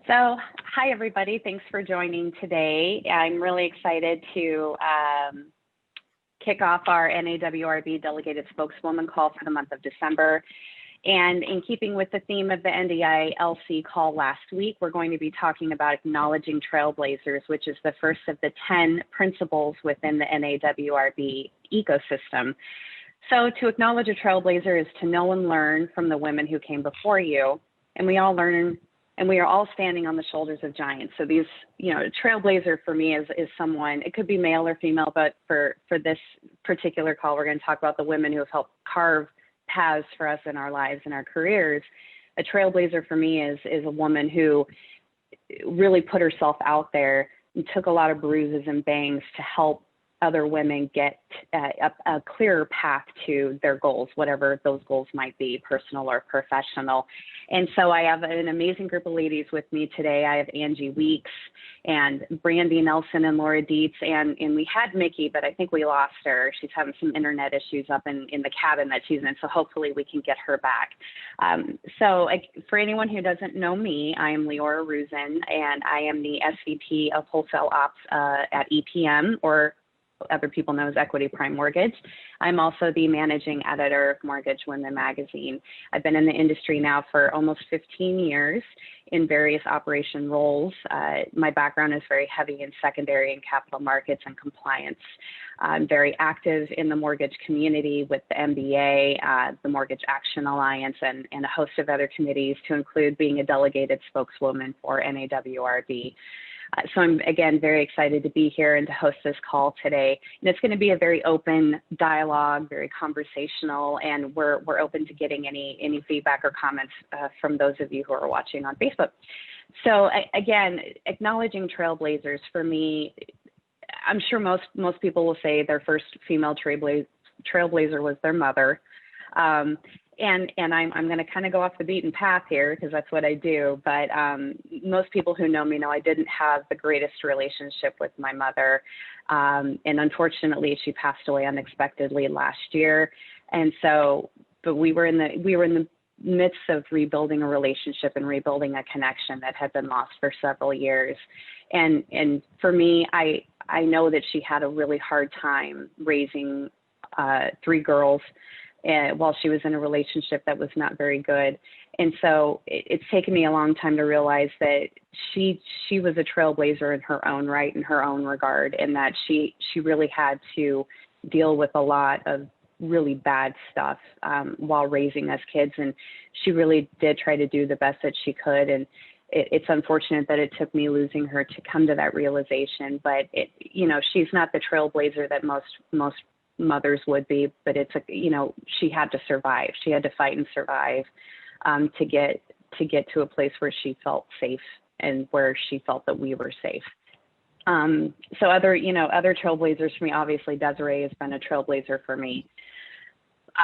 So, hi everybody, thanks for joining today. I'm really excited to kick off our NAWRB Delegated Spokeswoman call for the month of December. And in keeping with the theme of the NDILC call last week, we're going to be talking about acknowledging Trailblazers, which is the first of the 10 principles within the NAWRB ecosystem. So to acknowledge a Trailblazer is to know and learn from the women who came before you, and we all learn, and we are all standing on the shoulders of giants. So these, Trailblazer for me is someone, it could be male or female, but for this particular call, we're going to talk about the women who have helped carve paths for us in our lives and our careers. A trailblazer for me is a woman who really put herself out there and took a lot of bruises and bangs to help other women get a clearer path to their goals, whatever those goals might be, personal or professional. And so I have an amazing group of ladies with me today. I have Angie Weeks and Brandy Nelson and Laura Dietz, and we had Mickey, but I think we lost her. She's having some internet issues up in the cabin that she's in, so hopefully we can get her back. For anyone who doesn't know me, I am Leora Ruzin, and I am the SVP of Wholesale Ops at EPM, or other people know as Equity Prime Mortgage. I'm also the managing editor of Mortgage Women magazine. I've been in the industry now for almost 15 years in various operation roles. My background is very heavy in secondary and capital markets and compliance. I'm very active in the mortgage community with the MBA, the Mortgage Action Alliance, and a host of other committees, to include being a delegated spokeswoman for NAWRB. So I'm, again, very excited to be here and to host this call today. And it's going to be a very open dialogue, very conversational, and we're open to getting any feedback or comments from those of you who are watching on Facebook. So again, acknowledging Trailblazers, for me, I'm sure most people will say their first female trailblazer was their mother. And I'm going to kind of go off the beaten path here because that's what I do. But most people who know me know I didn't have the greatest relationship with my mother. And unfortunately, she passed away unexpectedly last year. And so, but we were in the midst of rebuilding a relationship and rebuilding a connection that had been lost for several years. And for me, I know that she had a really hard time raising 3 girls while she was in a relationship that was not very good. And so it's taken me a long time to realize that she was a trailblazer in her own right, in her own regard, and that she really had to deal with a lot of really bad stuff while raising us kids. And she really did try to do the best that she could. And it's unfortunate that it took me losing her to come to that realization. But she's not the trailblazer that most mothers would be, but she had to survive. She had to fight and survive to get to a place where she felt safe and where she felt that we were safe. So other trailblazers for me, obviously Desiree has been a trailblazer for me.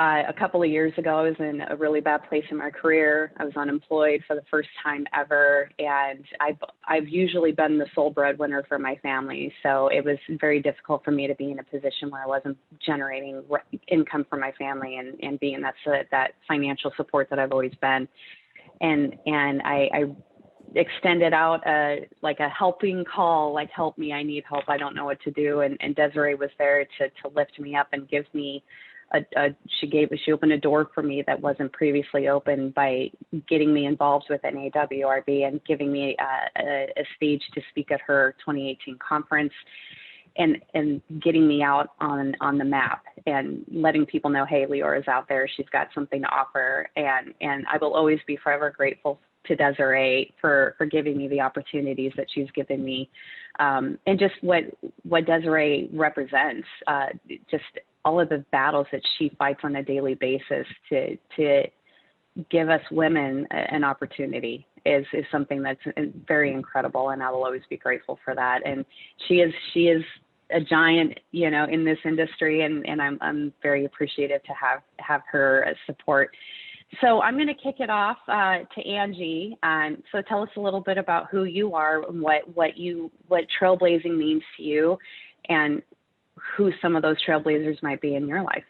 A couple of years ago, I was in a really bad place in my career. I was unemployed for the first time ever, and I've usually been the sole breadwinner for my family, so it was very difficult for me to be in a position where I wasn't generating income for my family and being that financial support that I've always been. And I extended out a helping call, like, help me, I need help, I don't know what to do. And Desiree was there to lift me up and give me she opened a door for me that wasn't previously open by getting me involved with NAWRB and giving me a stage to speak at her 2018 conference and getting me out on the map and letting people know, hey, Leora's out there. She's got something to offer. And I will always be forever grateful to Desiree for giving me the opportunities that she's given me. And just what Desiree represents, just all of the battles that she fights on a daily basis to give us women an opportunity is something that's very incredible, and I will always be grateful for that. And she is a giant, in this industry, and I'm very appreciative to have her support. So I'm going to kick it off to Angie. So tell us a little bit about who you are and what trailblazing means to you, and who some of those trailblazers might be in your life.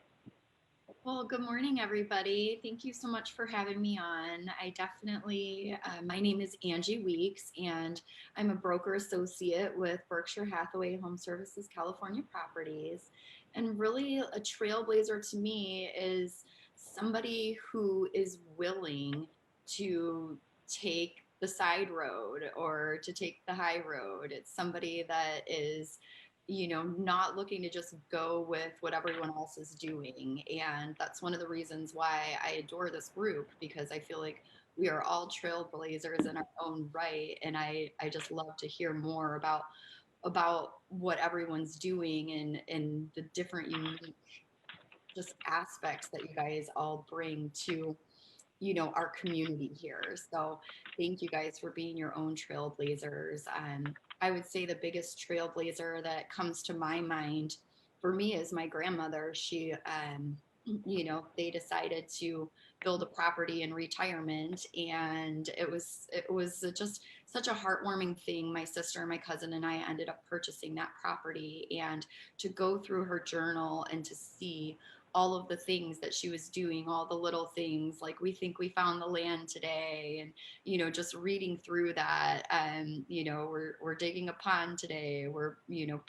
Well, good morning, everybody. Thank you so much for having me on. I definitely, my name is Angie Weeks, and I'm a broker associate with Berkshire Hathaway Home Services California Properties. And really, a trailblazer to me is somebody who is willing to take the side road or to take the high road. It's somebody that is not looking to just go with what everyone else is doing. And that's one of the reasons why I adore this group, because I feel like we are all trailblazers in our own right. And I just love to hear more about what everyone's doing and the different unique just aspects that you guys all bring to our community here. So thank you guys for being your own trailblazers. I would say the biggest trailblazer that comes to my mind for me is my grandmother. She, they decided to build a property in retirement, and it was just such a heartwarming thing. My sister and my cousin and I ended up purchasing that property, and to go through her journal and to see all of the things that she was doing, all the little things like we think we found the land today, and just reading through that. We're digging a pond today. We're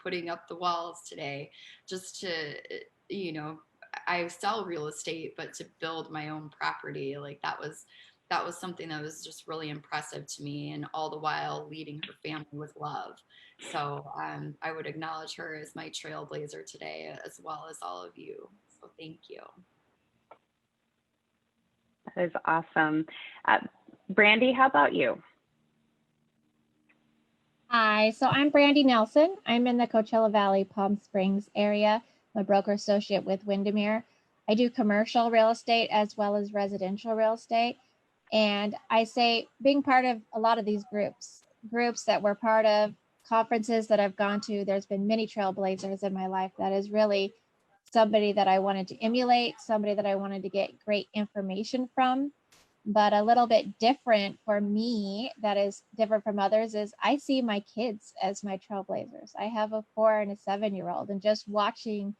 putting up the walls today, just to I sell real estate, but to build my own property, like that was something that was just really impressive to me, and all the while leading her family with love. So I would acknowledge her as my trailblazer today, as well as all of you. So thank you. That is awesome. Uh, Brandy, how about you? Hi, so I'm Brandy Nelson. I'm in the Coachella Valley, Palm Springs area. I'm a broker associate with Windermere. I do commercial real estate as well as residential real estate. And I say being part of a lot of these groups that we're part of, conferences that I've gone to, there's been many trailblazers in my life. That is really somebody that I wanted to emulate, somebody that I wanted to get great information from. But a little bit different for me, that is different from others, is I see my kids as my trailblazers. I have a 4 and a 7-year-old, and just watching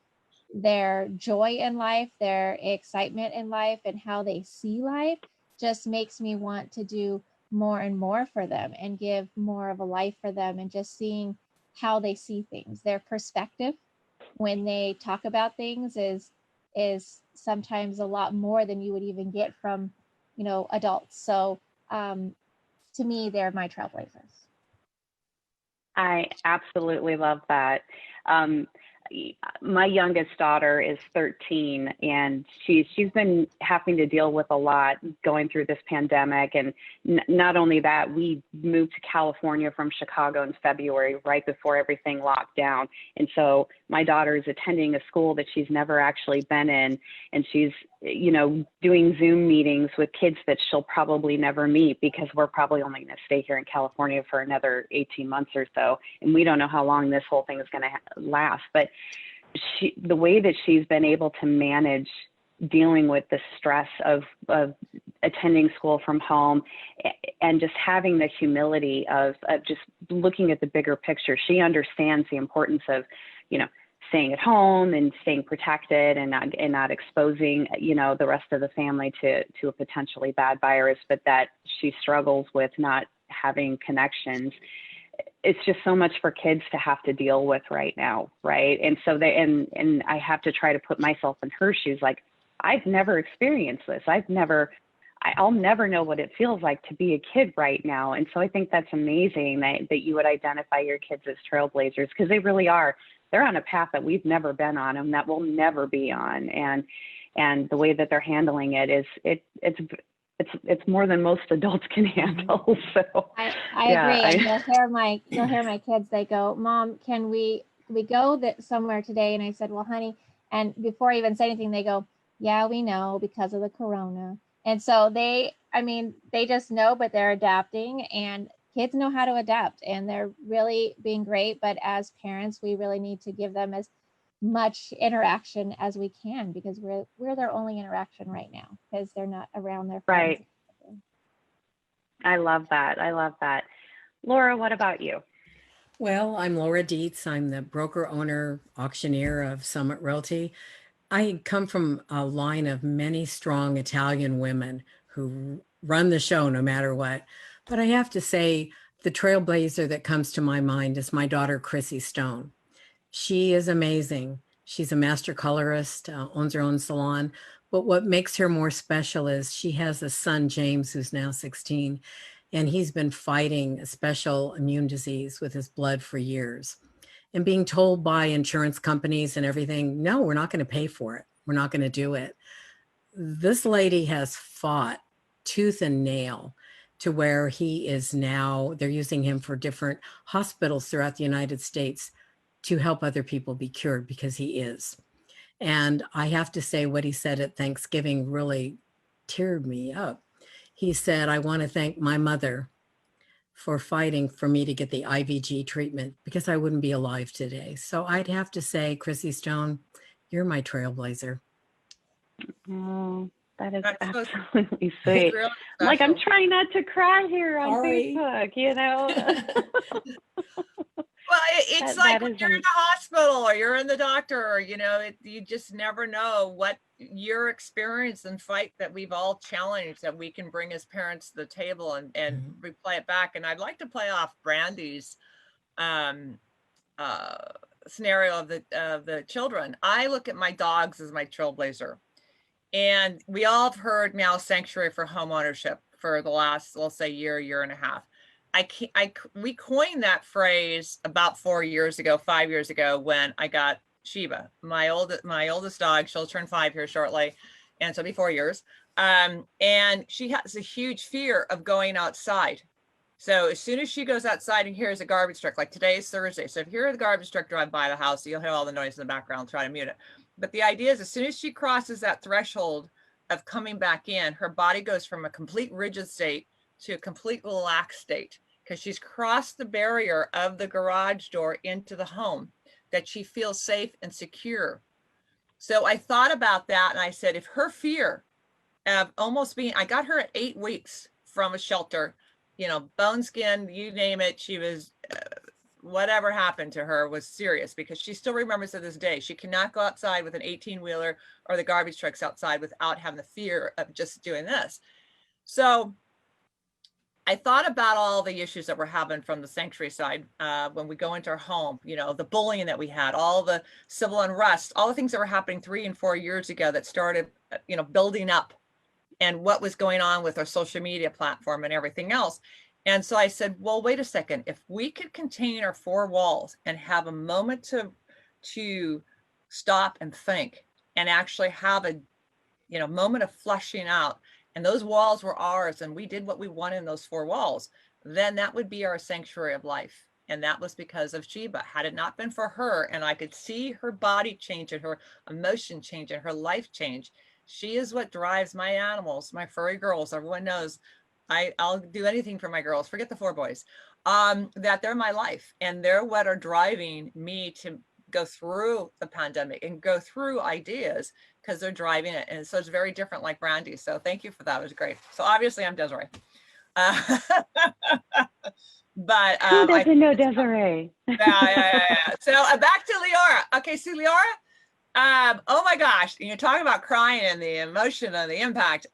their joy in life, their excitement in life, and how they see life just makes me want to do more and more for them and give more of a life for them, and just seeing how they see things. Their perspective when they talk about things is sometimes a lot more than you would even get from adults. So to me, they're my trailblazers. I absolutely love that. Um, my youngest daughter is 13, and she's been having to deal with a lot going through this pandemic. And not only that, we moved to California from Chicago in February, right before everything locked down. And so my daughter is attending a school that she's never actually been in, and she's doing Zoom meetings with kids that she'll probably never meet, because we're probably only going to stay here in California for another 18 months or so. And we don't know how long this whole thing is going to last. But the way that she's been able to manage dealing with the stress of attending school from home, and just having the humility of just looking at the bigger picture. She understands the importance of, staying at home and staying protected, and not exposing, the rest of the family to a potentially bad virus, but that she struggles with not having connections. It's just so much for kids to have to deal with right now, right? And so and I have to try to put myself in her shoes. Like, I've never experienced this. I'll never know what it feels like to be a kid right now. And so I think that's amazing that you would identify your kids as trailblazers, because they really are. They're on a path that we've never been on and that we'll never be on. And the way that they're handling it is it's more than most adults can handle. So I agree. And you'll hear my kids, they go, "Mom, can we go somewhere today?" And I said, "Well, honey," and before I even say anything, they go, "Yeah, we know, because of the corona." And so they just know, but they're adapting, and kids know how to adapt, and they're really being great. But as parents, we really need to give them as much interaction as we can, because we're their only interaction right now, because they're not around their friends. Right. I love that. I love that. Laura, what about you? Well, I'm Laura Dietz. I'm the broker, owner, auctioneer of Summit Realty. I come from a line of many strong Italian women who run the show no matter what. But I have to say, the trailblazer that comes to my mind is my daughter, Chrissy Stone. She is amazing. She's a master colorist, owns her own salon. But what makes her more special is she has a son, James, who's now 16, and he's been fighting a special immune disease with his blood for years. And being told by insurance companies and everything, no, we're not going to pay for it. We're not going to do it. This lady has fought tooth and nail to where he is now, they're using him for different hospitals throughout the United States to help other people be cured, because he is. And I have to say, what he said at Thanksgiving really teared me up. He said, I want to thank my mother for fighting for me to get the IVG treatment, because I wouldn't be alive today. So I'd have to say, Chrissy Stone, you're my trailblazer. Oh, that is That's absolutely It's sweet. really Like, I'm special. trying not to cry here on Sorry. Facebook, you know? Well, it's That like that when is you're in the hospital or you're in the doctor, or, you know, you just never know what your experience and fight that we've all challenged that we can bring as parents to the table and replay it back. And I'd like to play off Brandy's scenario of the children. I look at my dogs as my trailblazer. And we all have heard Meow Sanctuary for home ownership for the last, let's say, year and a half. We coined that phrase about 4 years ago, 5 years ago, when I got Sheba, my oldest dog. She'll turn 5 here shortly, and so it'll be 4 years. And she has a huge fear of going outside. So as soon as she goes outside and hears a garbage truck, like today is Thursday, so if you hear the garbage truck drive by the house, you'll hear all the noise in the background. Try to mute it. But the idea is, as soon as she crosses that threshold of coming back in, her body goes from a complete rigid state to a complete relaxed state, because she's crossed the barrier of the garage door into the home, that she feels safe and secure. So I thought about that, and I said, if her fear of almost being, I got her at 8 weeks from a shelter, you know, bone skin, you name it, she was, whatever happened to her was serious, because she still remembers to this day, she cannot go outside with an 18-wheeler or the garbage trucks outside without having the fear of just doing this. So I thought about all the issues that we're having from the sanctuary side when we go into our home, you know, the bullying that we had, all the civil unrest, all the things that were happening 3 and 4 years ago that started, you know, building up, and what was going on with our social media platform and everything else. And so I said, well, wait a second, if we could contain our 4 walls and have a moment to stop and think and actually have a, you know, moment of flushing out, and those walls were ours, and we did what we wanted in those 4 walls, then that would be our sanctuary of life. And that was because of Sheba. Had it not been for her, and I could see her body change and her emotion change and her life change, she is what drives my animals, my furry girls. Everyone knows I'll do anything for my girls, forget the 4 boys, that they're my life, and they're what are driving me to go through the pandemic and go through ideas, because they're driving it. And so it's very different, like Brandy. So thank you for that. It was great. So obviously I'm Desiree. But Who doesn't know Desiree? yeah. So back to Leora. Okay, so Leora, oh my gosh, you're talking about crying and the emotion and the impact.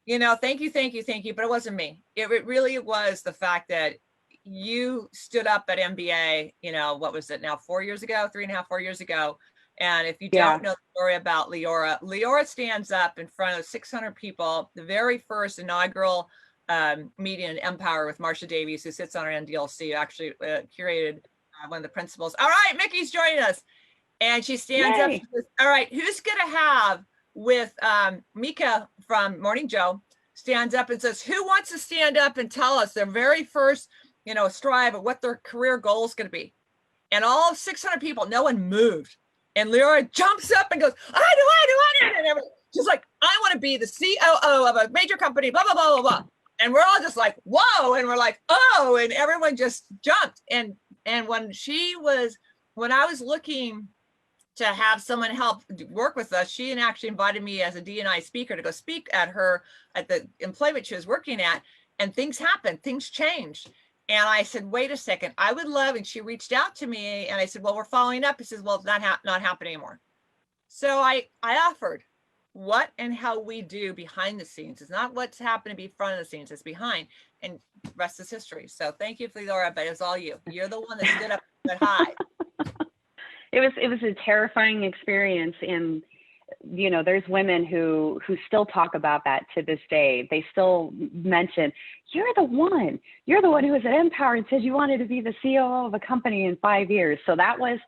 You know, thank you. But it wasn't me. It really was the fact that you stood up at MBA, you know, what was it now, 4 years ago, 3.5, 4 years ago. And if you don't know the story about Leora stands up in front of 600 people, the very first inaugural meeting in Empower with Marsha Davies, who sits on our NDILC, actually curated one of the principals. All right, Mickey's joining us. And she stands up, she says, all right, who's gonna have with Mika from Morning Joe stands up and says, who wants to stand up and tell us their very first, you know, strive of what their career goal is going to be? And all 600 people, no one moved. And Leora jumps up and goes, I do. And everyone, she's like, I want to be the COO of a major company, blah, blah, blah, blah, blah. And we're all just like, whoa. And we're like, oh, and everyone just jumped. And when I was looking to have someone help work with us, she actually invited me as a D&I speaker to go speak at the employment she was working at, and things happened, things changed. And I said, wait a second, I would love, and she reached out to me, and I said, well, we're following up. He says, well, it's not happening anymore. So I offered what and how we do behind the scenes. It's not what's happening to be front of the scenes, it's behind, and rest is history. So thank you, Laura, but it's all you. You're the one that stood up and said hi. It was a terrifying experience, and you know, there's women who still talk about that to this day. They still mention, you're the one who was at Empower and said you wanted to be the COO of a company in 5 years. So that was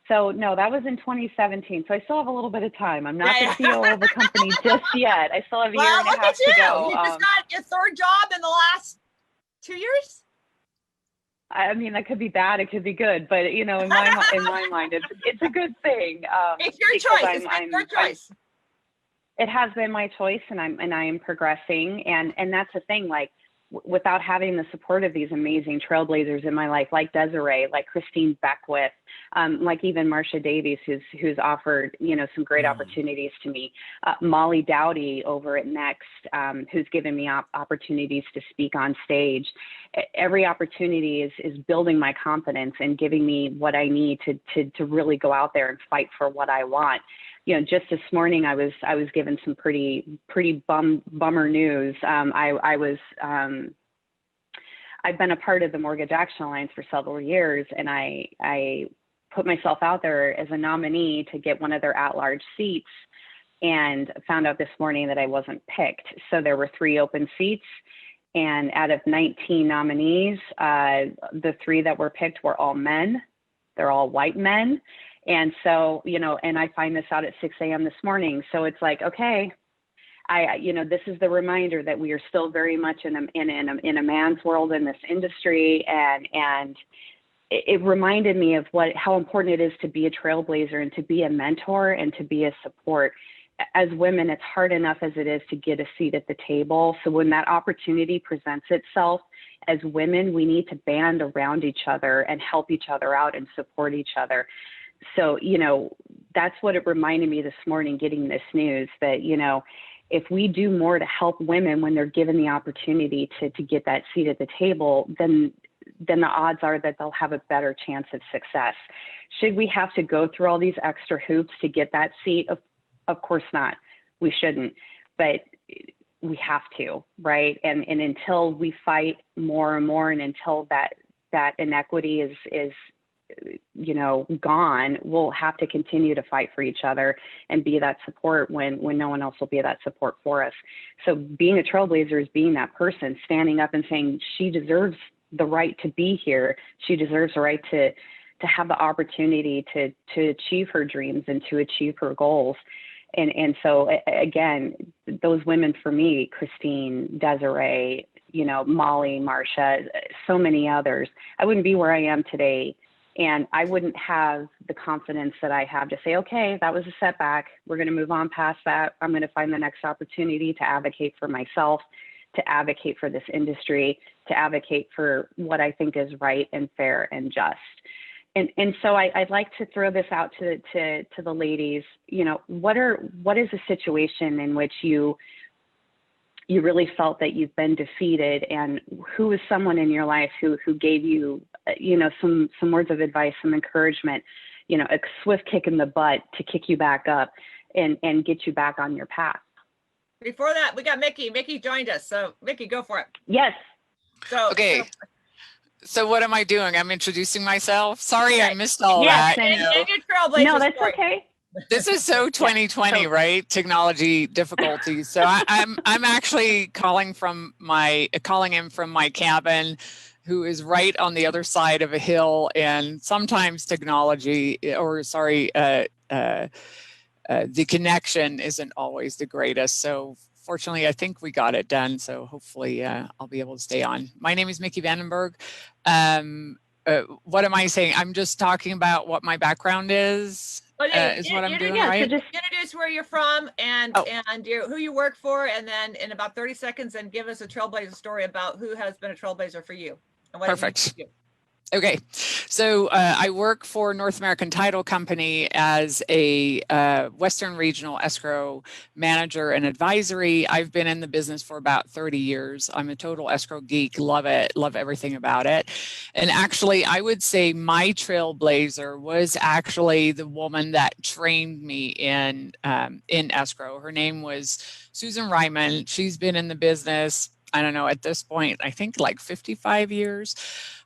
in 2017. So I still have a little bit of time. I'm not the COO of a company just yet. I still have a year and a half to go. You just got your third job in the last 2 years? I mean, that could be bad, it could be good, but you know, in my mind, it's a good thing. It's your choice. It's your choice. It has been my choice, and I am progressing, and that's the thing. Like, without having the support of these amazing trailblazers in my life, like Desiree, like Christine Beckwith, like even Marcia Davies, who's offered, you know, some great opportunities to me, Molly Dowdy over at Next, who's given me opportunities to speak on stage. Every opportunity is building my confidence and giving me what I need to really go out there and fight for what I want. You know, just this morning, I was given some pretty bummer news. I've been a part of the Mortgage Action Alliance for several years, and I put myself out there as a nominee to get one of their at-large seats, and found out this morning that I wasn't picked. So there were 3 open seats, and out of 19 nominees, the 3 that were picked were all men. They're all white men. And so, you know, and I find this out at 6 a.m. this morning. So it's like, okay, you know, this is the reminder that we are still very much in a man's world in this industry. And it reminded me of how important it is to be a trailblazer and to be a mentor and to be a support. As women, it's hard enough as it is to get a seat at the table. So when that opportunity presents itself, as women, we need to band around each other and help each other out and support each other. So, you know, that's what it reminded me this morning, getting this news, that, you know, if we do more to help women when they're given the opportunity to get that seat at the table, then the odds are that they'll have a better chance of success. Should we have to go through all these extra hoops to get that seat? Of course not. We shouldn't, but we have to, right? And until we fight more and more, and until that inequity is you know, gone, we'll have to continue to fight for each other and be that support when no one else will be that support for us. So being a trailblazer is being that person, standing up and saying she deserves the right to be here. She deserves the right to have the opportunity to achieve her dreams and to achieve her goals. And so again, those women for me, Christine, Desiree, you know, Molly, Marcia, so many others, I wouldn't be where I am today. And I wouldn't have the confidence that I have to say, okay, that was a setback. We're going to move on past that. I'm going to find the next opportunity to advocate for myself, to advocate for this industry, to advocate for what I think is right and fair and just. And so I'd like to throw this out to the ladies. You know, what is a situation in which you really felt that you've been defeated, and who is someone in your life who gave you, you know, some words of advice, some encouragement, you know, a swift kick in the butt to kick you back up and get you back on your path? Before that, we got Mickey. Mickey joined us. So Mickey, go for it. Yes. So okay. So what am I doing? I'm introducing myself. Sorry, I missed all that. And your Trailblazers. No, that's okay. This is so 2020, right? Technology difficulties. So I'm actually calling in from my cabin, who is right on the other side of a hill, and sometimes technology, the connection isn't always the greatest. So fortunately, I think we got it done. So hopefully I'll be able to stay on. My name is Mickey Vandenberg. What am I saying? I'm just talking about what my background is. Is what I'm doing, right? So just introduce where you're from and who you work for, and then in about 30 seconds, and give us a Trailblazer story about who has been a Trailblazer for you. And what Perfect. Okay, so I work for North American Title Company as a Western Regional Escrow Manager and Advisory. I've been in the business for about 30 years. I'm a total escrow geek, love it, love everything about it. And actually, I would say my trailblazer was actually the woman that trained me in escrow. Her name was Susan Ryman. She's been in the business, I don't know, at this point, I think like 55 years.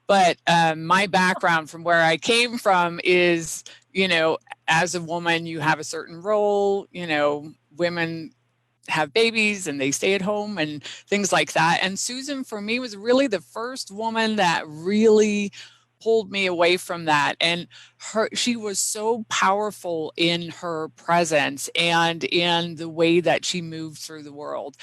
But my background from where I came from is, you know, as a woman, you have a certain role, you know, women have babies and they stay at home and things like that. And Susan, for me, was really the first woman that really pulled me away from that. And she was so powerful in her presence and in the way that she moved through the world.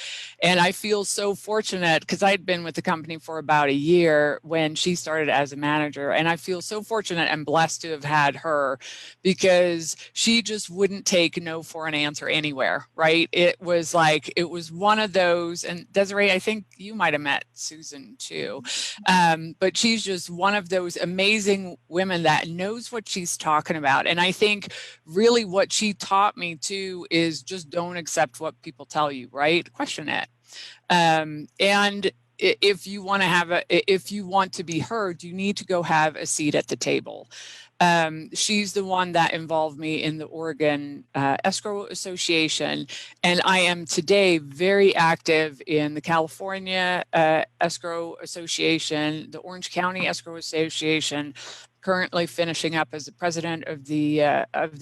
And I feel so fortunate because I'd been with the company for about a year when she started as a manager. And I feel so fortunate and blessed to have had her, because she just wouldn't take no for an answer anywhere, right? It was like, it was one of those, and Desiree, I think you might have met Susan too. But she's just one of those amazing women that knows what she's talking about. And I think really what she taught me too is just don't accept what people tell you, right? Question it. And if you want to be heard, you need to go have a seat at the table. She's the one that involved me in the Oregon Escrow Association, and I am today very active in the California Escrow Association, the Orange County Escrow Association, currently finishing up as the president of the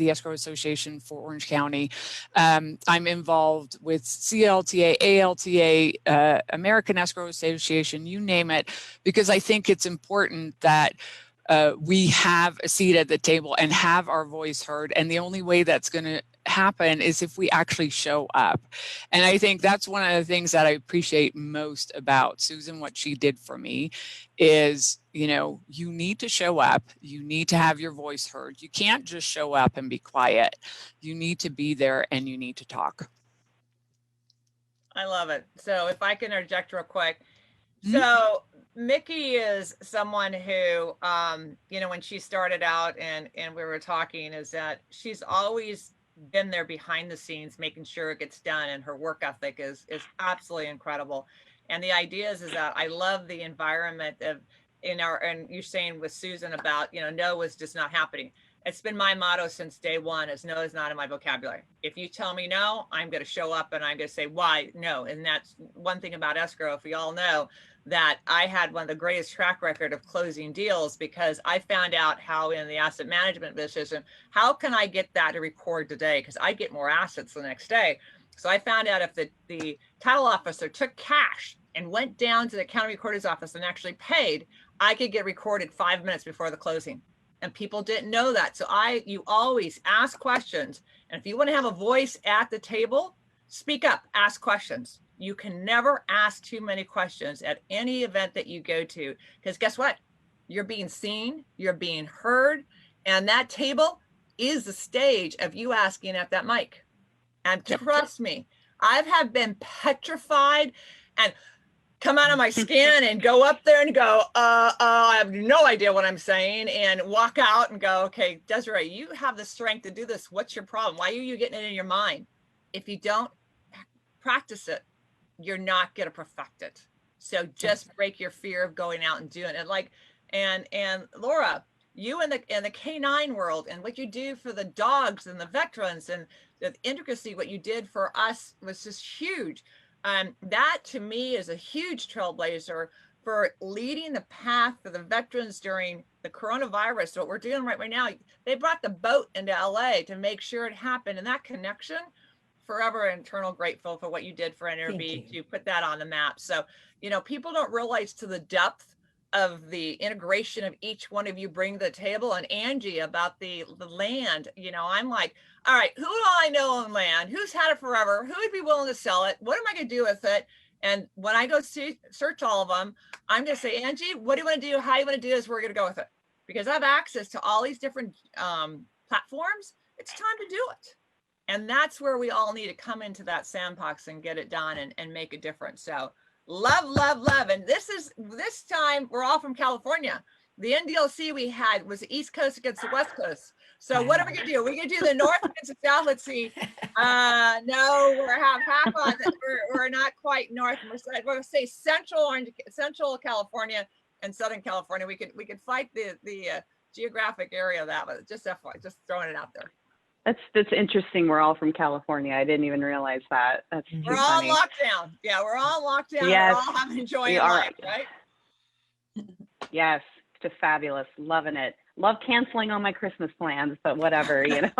Escrow Association for Orange County. I'm involved with CLTA, ALTA, American Escrow Association, you name it, because I think it's important that we have a seat at the table and have our voice heard. And the only way that's going to happen is if we actually show up. And I think that's one of the things that I appreciate most about Susan, what she did for me is, you know, you need to show up. You need to have your voice heard. You can't just show up and be quiet. You need to be there and you need to talk. I love it. So if I can interject real quick. So Mickey is someone who, you know, when she started out and we were talking, is that she's always been there behind the scenes, making sure it gets done. And her work ethic is absolutely incredible. And the idea is that I love the environment of and you're saying with Susan about, you know, no was just not happening. It's been my motto since day one is no is not in my vocabulary. If you tell me no, I'm going to show up and I'm going to say why no. And that's one thing about escrow. If we all know that I had one of the greatest track record of closing deals, because I found out how in the asset management business, and how can I get that to record today? Because I get more assets the next day. So I found out if the title officer took cash and went down to the county recorder's office and actually paid, I could get recorded 5 minutes before the closing. And people didn't know that. So you always ask questions. And if you want to have a voice at the table, speak up, ask questions. You can never ask too many questions at any event that you go to, because guess what? You're being seen, you're being heard, and that table is the stage of you asking at that mic. And trust me, I've been petrified and come out of my skin and go up there and go, I have no idea what I'm saying, and walk out and go, okay, Desiree, you have the strength to do this. What's your problem? Why are you getting it in your mind? If you don't practice it, you're not going to perfect it. So just break your fear of going out and doing it. Like, and Laura, you in the K9 world and what you do for the dogs and the veterans and the intricacy, what you did for us was just huge. That to me is a huge trailblazer for leading the path for the veterans during the coronavirus. So what we're doing right now, they brought the boat into LA to make sure it happened. And that connection, forever eternal grateful for what you did for NAWRB to put that on the map. So, you know, people don't realize to the depth of the integration of each one of you bring to the table. And Angie about the land, you know, I'm like, all right, who do I know on land? Who's had it forever? Who would be willing to sell it? What am I going to do with it? And when I go search all of them, I'm going to say, Angie, what do you want to do? How do you want to do this? We're going to go with it. Because I have access to all these different platforms. It's time to do it. And that's where we all need to come into that sandbox and get it done and make a difference. So love, love, love. And this time we're all from California. The NDILC we had was the East Coast against the West Coast. So what are we going to do? We're going to do the North against the South. Let's see. No, we're half on. We're not quite North. We're going to say Central California in Southern California. We could fight the geographic area of that, but just just throwing it out there. That's interesting. We're all from California. I didn't even realize that. That's too We're all funny. locked down. Yeah, we're all locked down. Yes, we're all enjoying we are. life, right? Yes, just fabulous. Loving it. Love canceling all my Christmas plans, but whatever, you know.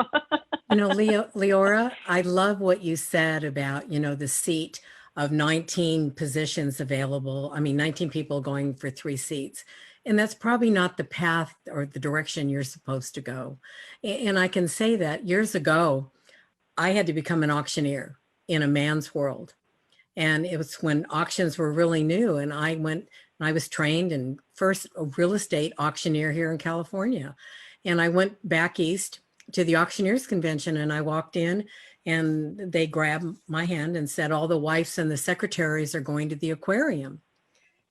You know, Leora, I love what you said about, you know, the seat of 19 positions available. I mean, 19 people going for 3 seats. And that's probably not the path or the direction you're supposed to go. And I can say that years ago, I had to become an auctioneer in a man's world. And it was when auctions were really new. And I was trained in first a real estate auctioneer here in California. And I went back east to the auctioneers convention, and I walked in and they grabbed my hand and said, all the wives and the secretaries are going to the aquarium.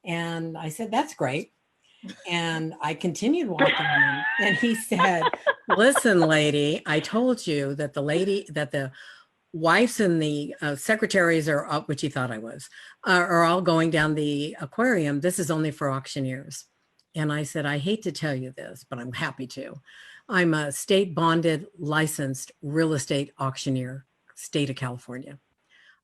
And I said, that's great. And I continued walking in, and he said, listen, lady, I told you that the wives and the secretaries are up, which he thought I was, are all going down the aquarium. This is only for auctioneers. And I said, I hate to tell you this, but I'm happy to. I'm a state bonded licensed real estate auctioneer, state of California.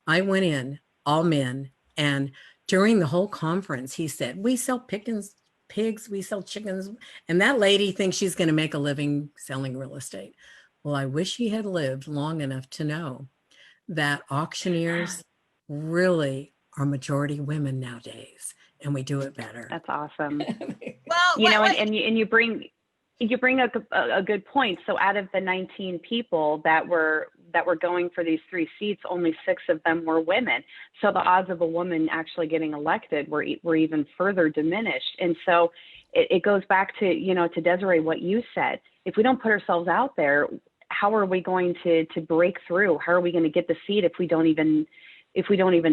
I went in, all men, and during the whole conference, he said, we sell pigs, we sell chickens. And that lady thinks she's going to make a living selling real estate. Well, I wish he had lived long enough to know that auctioneers really are majority women nowadays, and we do it better. That's awesome. Well, You know, and you bring a good point. So out of the 19 people that were going for these 3 seats, only 6 of them were women. So the odds of a woman actually getting elected were even further diminished. And so it goes back to, you know, to Desiree, what you said. If we don't put ourselves out there, how are we going to break through? How are we going to get the seat if we don't even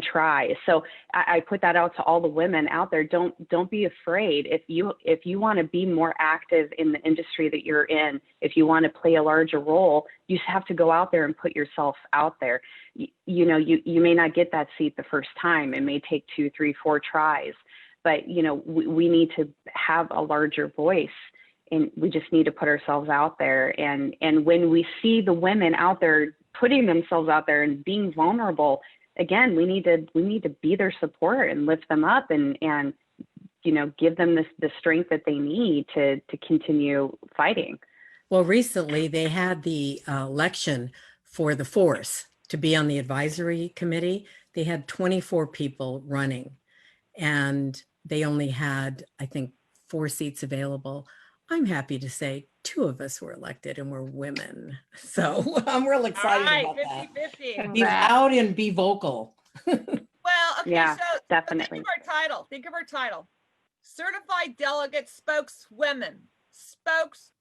try? So I put that out to all the women out there. Don't be afraid. If you want to be more active in the industry that you're in, if you want to play a larger role, you just have to go out there and put yourself out there. You know, you may not get that seat the first time. It may take 2, 3, 4 tries, but you know, we need to have a larger voice. And we just need to put ourselves out there. And when we see the women out there putting themselves out there and being vulnerable, again, we need to be their support and lift them up and you know, give them the strength that they need to continue fighting. Well, recently they had the election for the force to be on the advisory committee. They had 24 people running, and they only had, I think, 4 seats available. I'm happy to say 2 of us were elected, and we're women. So I'm real excited about 50-50. that. Be loud and be vocal. Well, okay, Yeah, so definitely. Think of our title. Certified Delegate Spokeswomen.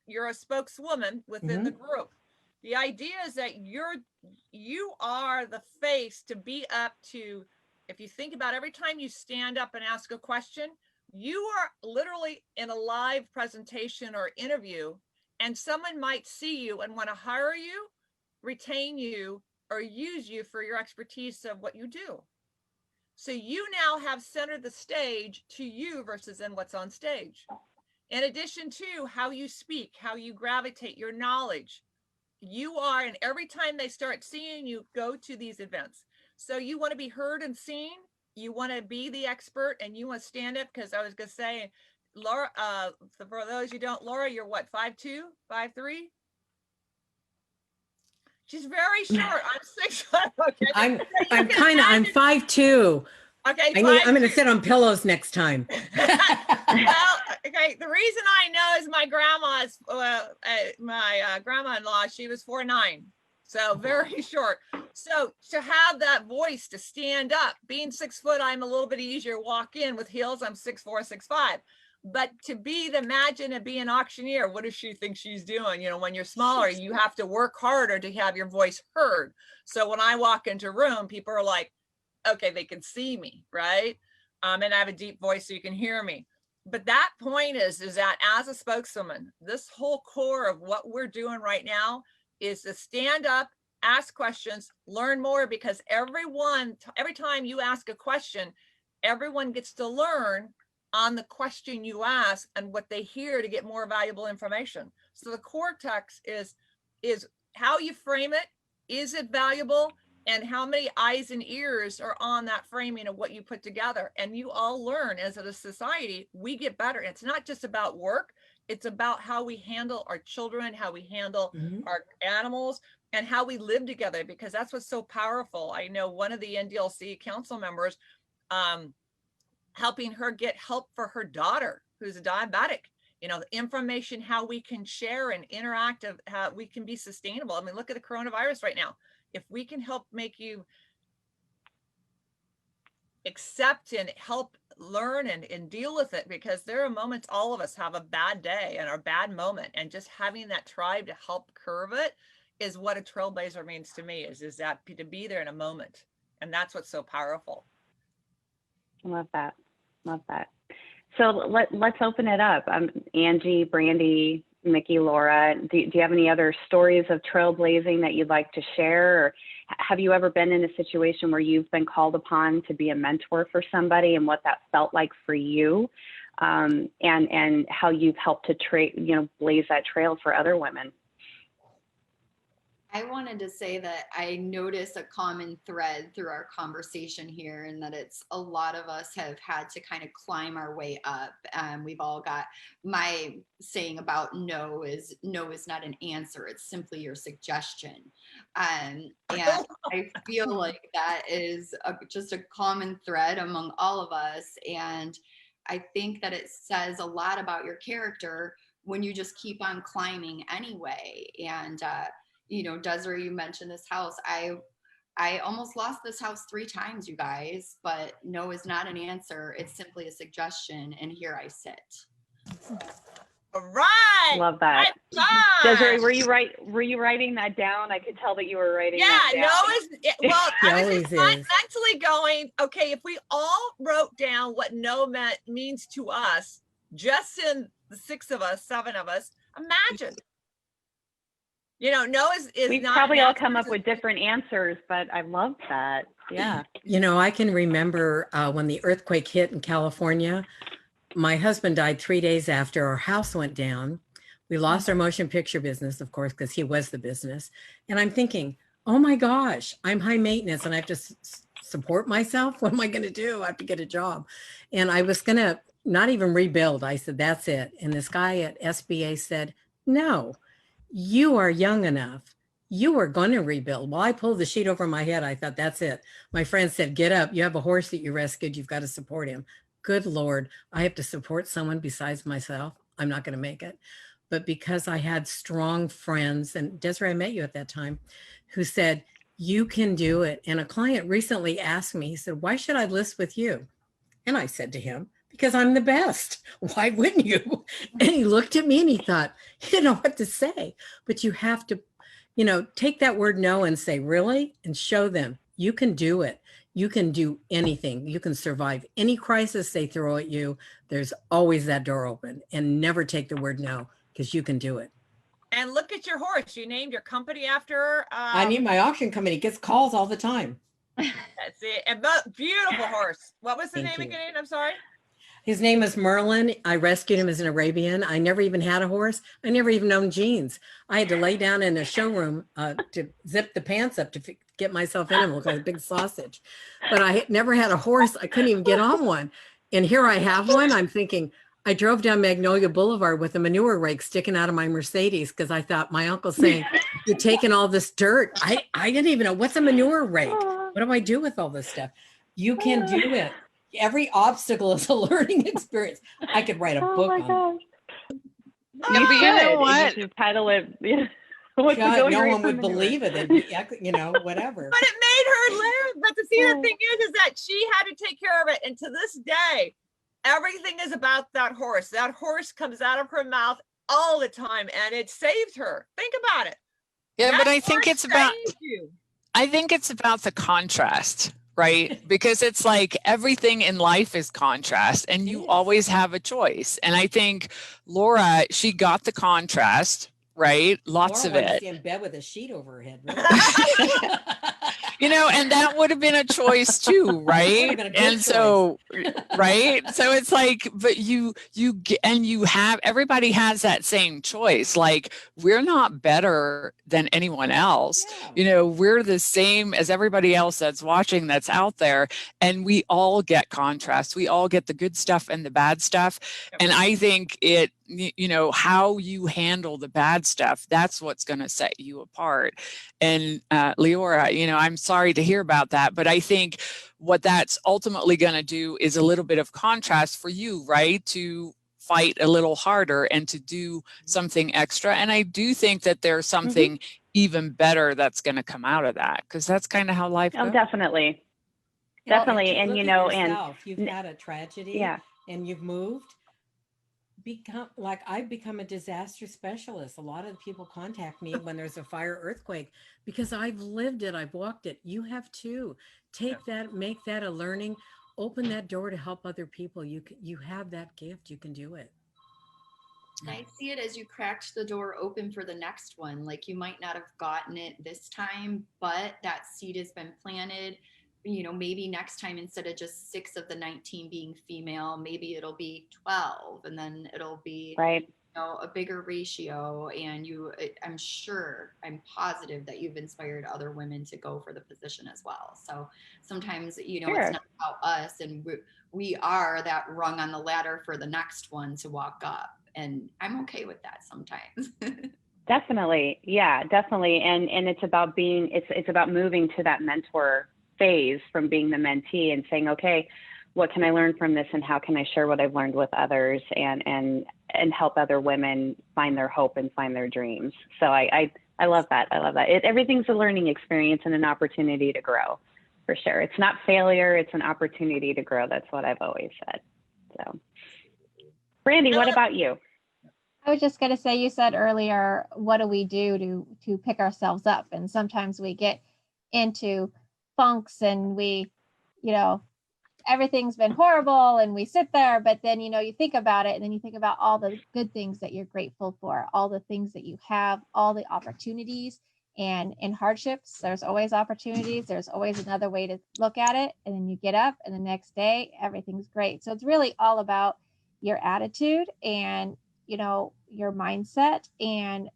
You're a spokeswoman within the group. The idea is that you are the face to be up to. If you think about every time you stand up and ask a question, you are literally in a live presentation or interview, and someone might see you and want to hire you, retain you, or use you for your expertise of what you do. So you now have centered the stage to you versus in what's on stage. In addition to how you speak, how you gravitate, your knowledge, you are, and every time they start seeing you, go to these events. So you want to be heard and seen. You want to be the expert, and you want to stand up, because I was going to say, Laura, for those you don't, Laura, you're what, 5'2", 5'3"? She's very short. I'm 6'1". Okay. I'm 5'2". Okay. I'm going to sit on pillows next time. Well, okay. The reason I know is my grandma's, my grandma-in-law, she was 4'9". So very short. So to have that voice to stand up, being 6 foot, I'm a little bit easier to walk in. With heels, I'm 6'4", 6'5". But to be imagine and be an auctioneer, what does she think she's doing? You know, when you're smaller, you have to work harder to have your voice heard. So when I walk into a room, people are like, okay, they can see me, right? And I have a deep voice so you can hear me. But that point is that as a spokeswoman, this whole core of what we're doing right now is to stand up, ask questions, learn more, because every time you ask a question, everyone gets to learn on the question you ask and what they hear to get more valuable information. So the cortex is how you frame it. Is it valuable? And how many eyes and ears are on that framing of what you put together? And you all learn as a society, we get better. It's not just about work. It's about how we handle our children, how we handle our animals, and how we live together, because that's what's so powerful. I know one of the NDILC council members, helping her get help for her daughter who's a diabetic, you know, the information, how we can share and interact, of how we can be sustainable. I mean, look at the coronavirus right now. If we can help make you accept and help learn and deal with it, because there are moments all of us have a bad day and a bad moment, and just having that tribe to help curve it is what a trailblazer means to me, is that to be there in a moment. And that's what's so powerful. I love that. Love that. So let's open it up. Angie, Brandy, Mickey, Laura, do you have any other stories of trailblazing that you'd like to share? Or have you ever been in a situation where you've been called upon to be a mentor for somebody, and what that felt like for you, and how you've helped to blaze that trail for other women? I wanted to say that I noticed a common thread through our conversation here, and that it's a lot of us have had to kind of climb our way up. We've all got, my saying about no is not an answer. It's simply your suggestion. And I feel like that is just a common thread among all of us. And I think that it says a lot about your character when you just keep on climbing anyway. And, you know, Desiree, you mentioned this house. I almost lost this house 3 times, you guys, but no is not an answer. It's simply a suggestion, and here I sit. All right. Love that. Desiree, were you writing that down? I could tell that you were writing that down. I was just mentally going, okay, if we all wrote down what no means to us, just in the 6 of us, 7 of us, imagine. You know, no is we not probably all come up with different answers, but I love that. Yeah. You know, I can remember when the earthquake hit in California. My husband died 3 days after our house went down. We lost our motion picture business, of course, because he was the business. And I'm thinking, oh my gosh, I'm high maintenance and I have to support myself. What am I going to do? I have to get a job. And I was going to not even rebuild. I said, that's it. And this guy at SBA said, no. You are young enough. You are going to rebuild. Well, I pulled the sheet over my head. I thought, that's it. My friend said, get up. You have a horse that you rescued. You've got to support him. Good Lord, I have to support someone besides myself. I'm not going to make it. But because I had strong friends, and Desiree, I met you at that time, who said, you can do it. And a client recently asked me, he said, why should I list with you? And I said to him, because I'm the best. Why wouldn't you? And he looked at me and he thought, he didn't know what to say. But you have to, you know, take that word no and say, really? And show them you can do it. You can do anything. You can survive any crisis they throw at you. There's always that door open. And never take the word no, because you can do it. And look at your horse. You named your company after. I need my auction company. It gets calls all the time. That's it. And beautiful horse. What was the name again? I'm sorry. His name is Merlin. I rescued him as an Arabian. I never even had a horse. I never even owned jeans. I had to lay down in a showroom to zip the pants up to get myself in them, look like a big sausage. But I never had a horse. I couldn't even get on one. And here I have one. I'm thinking, I drove down Magnolia Boulevard with a manure rake sticking out of my Mercedes because I thought my uncle's saying, you're taking all this dirt. I didn't even know, what's a manure rake? What do I do with all this stuff? You can do it. Every obstacle is a learning experience. I could write a book on it. You know what? You title it. God, no one would believe it. It'd be, you know, whatever. But it made her live. But the thing is that she had to take care of it. And to this day, everything is about that horse. That horse comes out of her mouth all the time, and it saved her. Think about it. Yeah, that but I think it's about. I think it's about the contrast. Right? Because it's like everything in life is contrast and you always have a choice. And I think Laura, she got the contrast, right? Lots Laura of it. In bed with a sheet over her head. Really? and that would have been a choice too, right? been a good And so, right. So it's like, but everybody has that same choice. Like, we're not better than anyone else. Yeah. We're the same as everybody else that's watching, that's out there. And we all get contrast. We all get the good stuff and the bad stuff. And I think how you handle the bad stuff, that's what's going to set you apart. And Leora, I'm sorry to hear about that, but I think what that's ultimately going to do is a little bit of contrast for you, right? To fight a little harder and to do something extra. And I do think that there's something even better that's going to come out of that, because that's kind of how life goes. Oh, definitely. Definitely. And you've had a tragedy, and you've moved. I've become a disaster specialist. A lot of the people contact me when there's a fire, earthquake, because I've lived it. I've walked it. You have too. Take that, make that a learning, open that door to help other people. You have that gift. You can do it. I see it as you cracked the door open for the next one. Like, you might not have gotten it this time, but that seed has been planted. Maybe next time, instead of just 6 of the 19 being female, maybe it'll be 12, and then it'll be a bigger ratio. And I'm positive that you've inspired other women to go for the position as well. So sometimes, it's not about us, and we are that rung on the ladder for the next one to walk up. And I'm okay with that sometimes. Definitely. Yeah, definitely. And it's about it's about moving to that mentor phase from being the mentee and saying, okay, what can I learn from this, and how can I share what I've learned with others and help other women find their hope and find their dreams. So I love that. I love that. Everything's a learning experience and an opportunity to grow, for sure. It's not failure. It's an opportunity to grow. That's what I've always said. So, Brandy, what about you? I was just going to say, you said earlier, what do we do to pick ourselves up? And sometimes we get into funks and we, everything's been horrible and we sit there, but then, you think about it, and then you think about all the good things that you're grateful for, all the things that you have, all the opportunities. And in hardships, there's always opportunities. There's always another way to look at it. And then you get up, and the next day, everything's great. So it's really all about your attitude and, your mindset. And,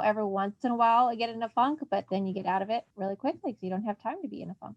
every once in a while you get in a funk, but then you get out of it really quickly because you don't have time to be in a funk.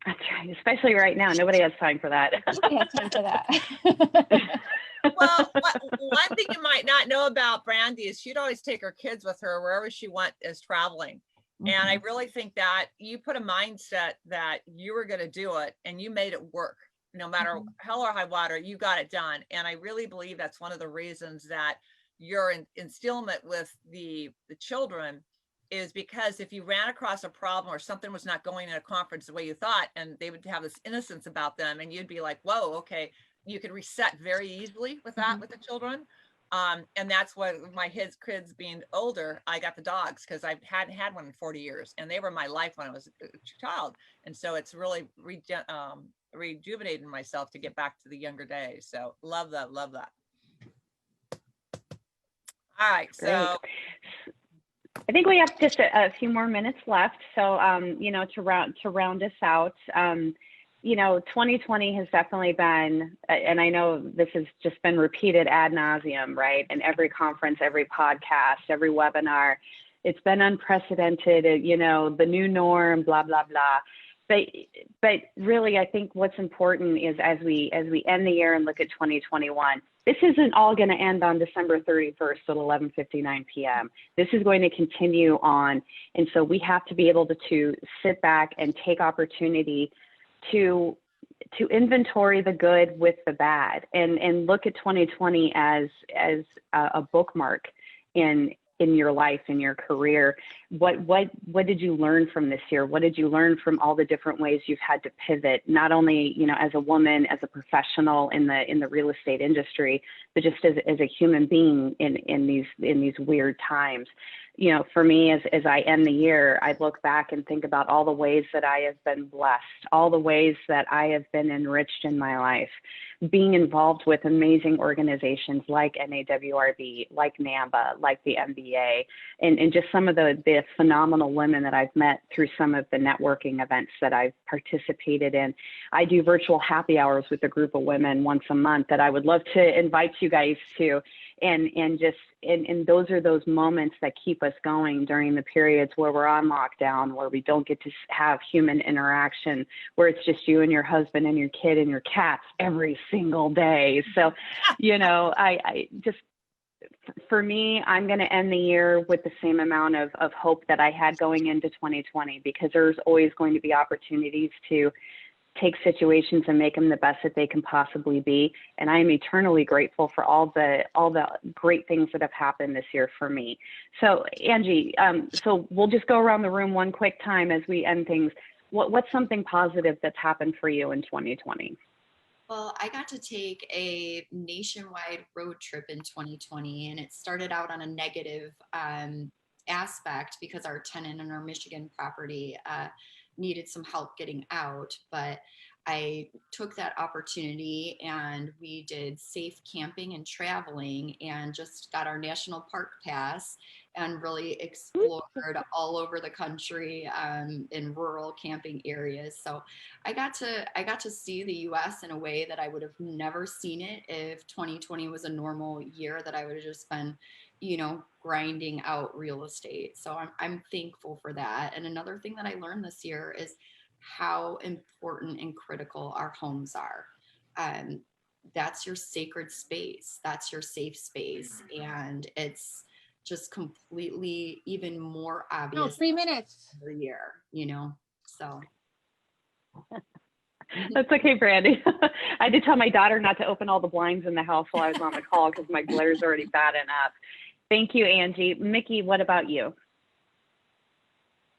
That's right. Especially right now. Nobody has time for that. Nobody has time for that. Well, one thing you might not know about Brandy is she'd always take her kids with her wherever she went as traveling. And I really think that you put a mindset that you were going to do it, and you made it work. No matter hell or high water, you got it done. And I really believe that's one of the reasons that your instillment with the children is, because if you ran across a problem or something was not going in a conference the way you thought, and they would have this innocence about them, and you'd be like, whoa, okay, you could reset very easily with that, with the children. And that's what my kids being older, I got the dogs because I hadn't had one in 40 years, and they were my life when I was a child. And so it's really rejuvenating myself to get back to the younger days. So love that. All right. So I think we have just a few more minutes left. So, to round us out, 2020 has definitely been, and I know this has just been repeated ad nauseum, right? In every conference, every podcast, every webinar, it's been unprecedented, the new norm, blah, blah, blah. But really, I think what's important is as we end the year and look at 2021, this isn't all going to end on December 31st at 11:59 p.m. This is going to continue on. And so we have to be able to sit back and take opportunity to inventory the good with the bad, and look at 2020 as a bookmark in your life, in your career. What did you learn from this year? What did you learn from all the different ways you've had to pivot, not only, as a woman, as a professional in the real estate industry, but just as a human being in these weird times. you know, for me, as I end the year, I look back and think about all the ways that I have been blessed, all the ways that I have been enriched in my life, being involved with amazing organizations like NAWRB, like NAMBA, like the MBA, and just some of the phenomenal women that I've met through some of the networking events that I've participated in. I do virtual happy hours with a group of women once a month that I would love to invite you guys to. And those are those moments that keep us going during the periods where we're on lockdown, where we don't get to have human interaction, where it's just you and your husband and your kid and your cats every single day. So, you know, I just, for me, I'm going to end the year with the same amount of hope that I had going into 2020, because there's always going to be opportunities to take situations and make them the best that they can possibly be. And I am eternally grateful for all the great things that have happened this year for me. So Angie, so we'll just go around the room one quick time as we end things. What's something positive that's happened for you in 2020? Well, I got to take a nationwide road trip in 2020, and it started out on a negative aspect because our tenant in our Michigan property needed some help getting out, but I took that opportunity and we did safe camping and traveling and just got our national park pass and really explored all over the country in rural camping areas. So I got to see the US in a way that I would have never seen it if 2020 was a normal year, that I would have just been, you know, grinding out real estate. So I'm thankful for that. And another thing that I learned this year is how important and critical our homes are. That's your sacred space. That's your safe space. And it's just completely even more obvious. No, 3 minutes. Every year, you know, so. That's okay, Brandy. I did tell my daughter not to open all the blinds in the house while I was on the call because my glare's already bad enough. Thank you, Angie. Mickey, what about you?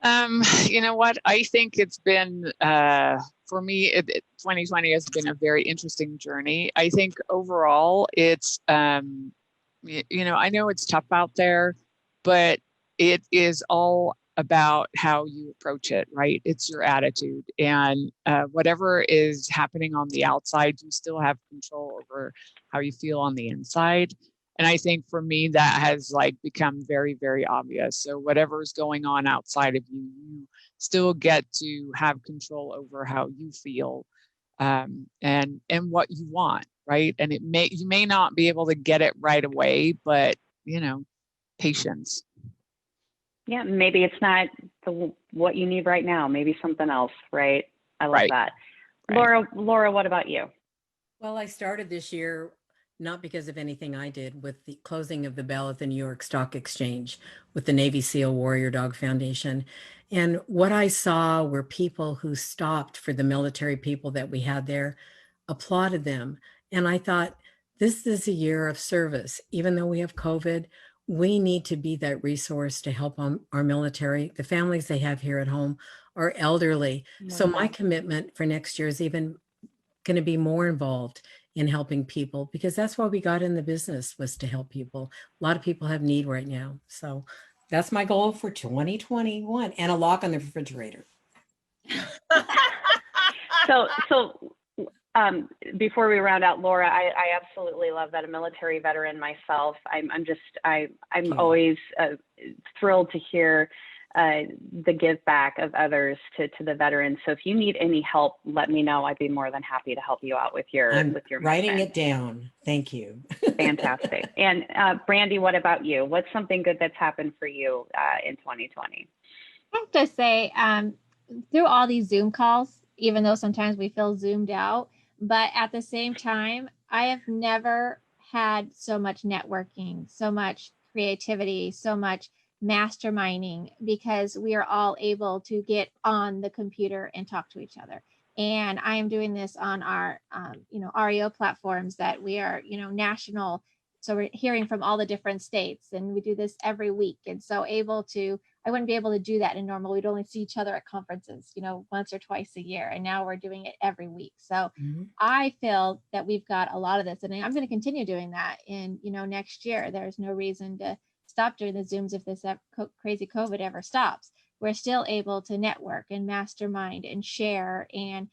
You know what? I think it's been, for me, 2020 has been a very interesting journey. I think overall it's, you know, I know it's tough out there, but it is all about how you approach it, right? It's your attitude, and whatever is happening on the outside, you still have control over how you feel on the inside. And I think for me, that has like become very, very obvious. So whatever is going on outside of you, you still get to have control over how you feel and what you want, right? And you may not be able to get it right away, but you know, patience. Yeah, maybe it's not what you need right now. Maybe something else, right? I love that. Right. Laura, what about you? Well, I started this year not because of anything I did, with the closing of the bell at the New York Stock Exchange with the Navy SEAL Warrior Dog Foundation. And what I saw were people who stopped for the military people that we had there, applauded them. And I thought, this is a year of service. Even though we have COVID, we need to be that resource to help our military. The families they have here at home are elderly. So my commitment for next year is even going to be more involved in helping people, because that's why we got in the business, was to help people. A lot of people have need right now. So that's my goal for 2021, and a lock on the refrigerator. So before we round out, Laura, I absolutely love that. A military veteran myself. I'm always thrilled to hear the give back of others to the veterans. So if you need any help, let me know. I'd be more than happy to help you out with your writing mission. it down. Thank you. Fantastic. And Brandy, what about you? What's something good that's happened for you in 2020? I have to say, through all these Zoom calls, even though sometimes we feel zoomed out, but at the same time, I have never had so much networking, so much creativity, so much masterminding, because we are all able to get on the computer and talk to each other. And I am doing this on our, REO platforms that we are, national. So we're hearing from all the different states, and we do this every week. And so I wouldn't be able to do that in normal. We'd only see each other at conferences, once or twice a year. And now we're doing it every week. So I feel that we've got a lot of this, and I'm going to continue doing that in, next year. There's no reason to stop doing the Zooms if this crazy COVID ever stops. We're still able to network and mastermind and share, and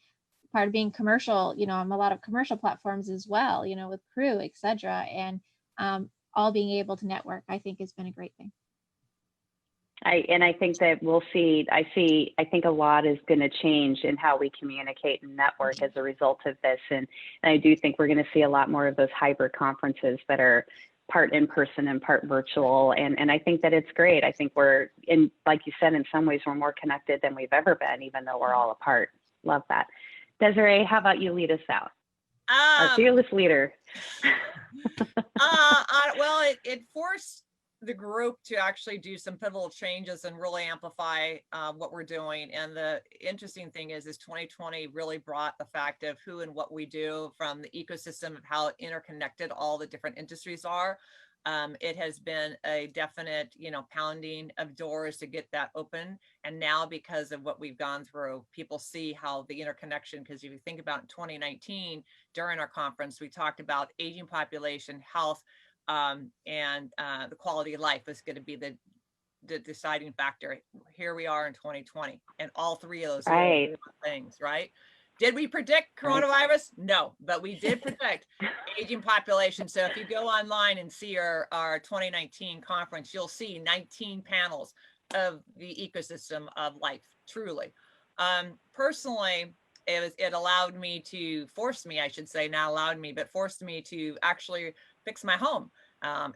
part of being commercial, you know, on a lot of commercial platforms as well, you know, with Crew, etc. And all being able to network, I think has been a great thing. I think that we'll see, I think a lot is going to change in how we communicate and network as a result of this. And I do think we're going to see a lot more of those hybrid conferences that are part in person and part virtual. And I think that it's great. I think we're in, like you said, in some ways we're more connected than we've ever been, even though we're all apart. Love that. Desiree, how about you lead us out? Our fearless leader. Well, it forced the group to actually do some pivotal changes and really amplify what we're doing. And the interesting thing is 2020 really brought the fact of who and what we do, from the ecosystem of how interconnected all the different industries are. It has been a definite, you know, pounding of doors to get that open. And now, because of what we've gone through, people see how the interconnection, because if you think about in 2019, during our conference, we talked about aging population, health, and the quality of life was going to be the deciding factor. Here we are in 2020, and all three of those things, right? Did we predict coronavirus? No, but we did predict aging population. So if you go online and see our 2019 conference, you'll see 19 panels of the ecosystem of life, truly. Personally, it allowed me to, forced me, I should say, not allowed me, but forced me to actually fix my home.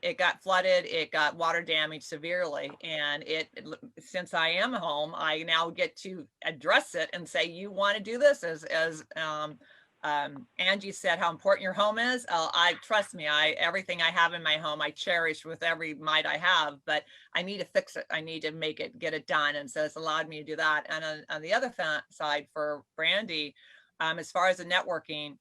It got flooded, it got water damaged severely, and since I am home, I now get to address it and say, you want to do this, as Angie said, how important your home is. Trust me, everything I have in my home, I cherish with every mite I have, but I need to fix it. I need to get it done. And so it's allowed me to do that. And on the other side for Brandy, as far as the networking,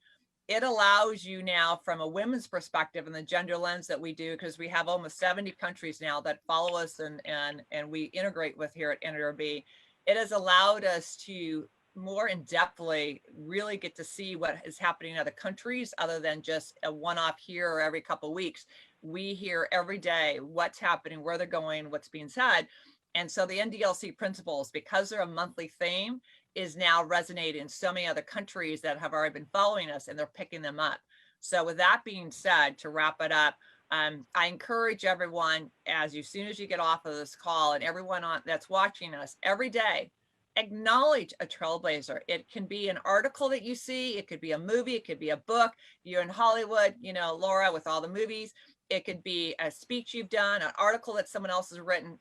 it allows you now, from a women's perspective and the gender lens that we do, because we have almost 70 countries now that follow us and we integrate with here at NAWRB. It has allowed us to more in-depthly really get to see what is happening in other countries, other than just a one-off here or every couple of weeks. We hear every day what's happening, where they're going, what's being said. And so the NDILC principles, because they're a monthly theme, is now resonating in so many other countries that have already been following us, and they're picking them up. So with that being said, to wrap it up, I encourage everyone, as soon as you get off of this call, and everyone that's watching us every day, acknowledge a trailblazer. It can be an article that you see, it could be a movie, it could be a book. You're in Hollywood, you know, Laura, with all the movies. It could be a speech you've done, an article that someone else has written,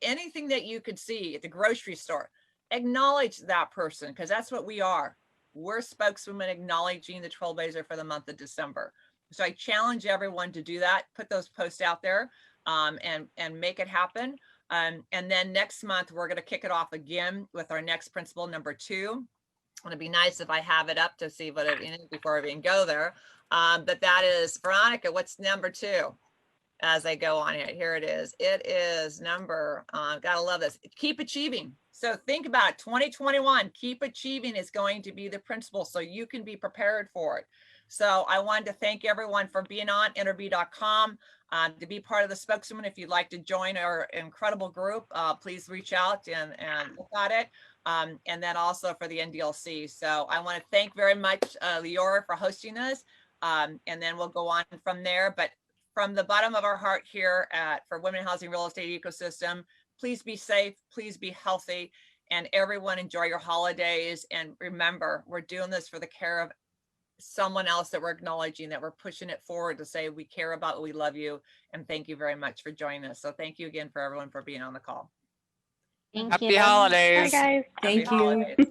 anything that you could see at the grocery store. Acknowledge that person, because that's what we are. We're spokeswomen acknowledging the Trailblazer for the month of December. So I challenge everyone to do that, put those posts out there, and make it happen. And then next month, we're going to kick it off again with our next principle, number 2. It'd be nice if I have it up to see what it is before I even go there. But that is, Veronica, what's number 2? As I go on here it is. It is number, gotta love this, keep achieving. So think about it, 2021, keep achieving is going to be the principle, so you can be prepared for it. So I wanted to thank everyone for being on NAWRB.com. To be part of the spokeswoman, if you'd like to join our incredible group, please reach out and look at it. And then also for the NDILC. So I want to thank very much Leora for hosting us. And then we'll go on from there. But from the bottom of our heart here for Women in Housing Real Estate Ecosystem, please be safe, please be healthy, and everyone enjoy your holidays. And remember, we're doing this for the care of someone else, that we're acknowledging, that we're pushing it forward to say we care about, we love you, and thank you very much for joining us. So thank you again for everyone for being on the call. Thank Happy you. holidays. Bye, guys. Happy Thank you. holidays.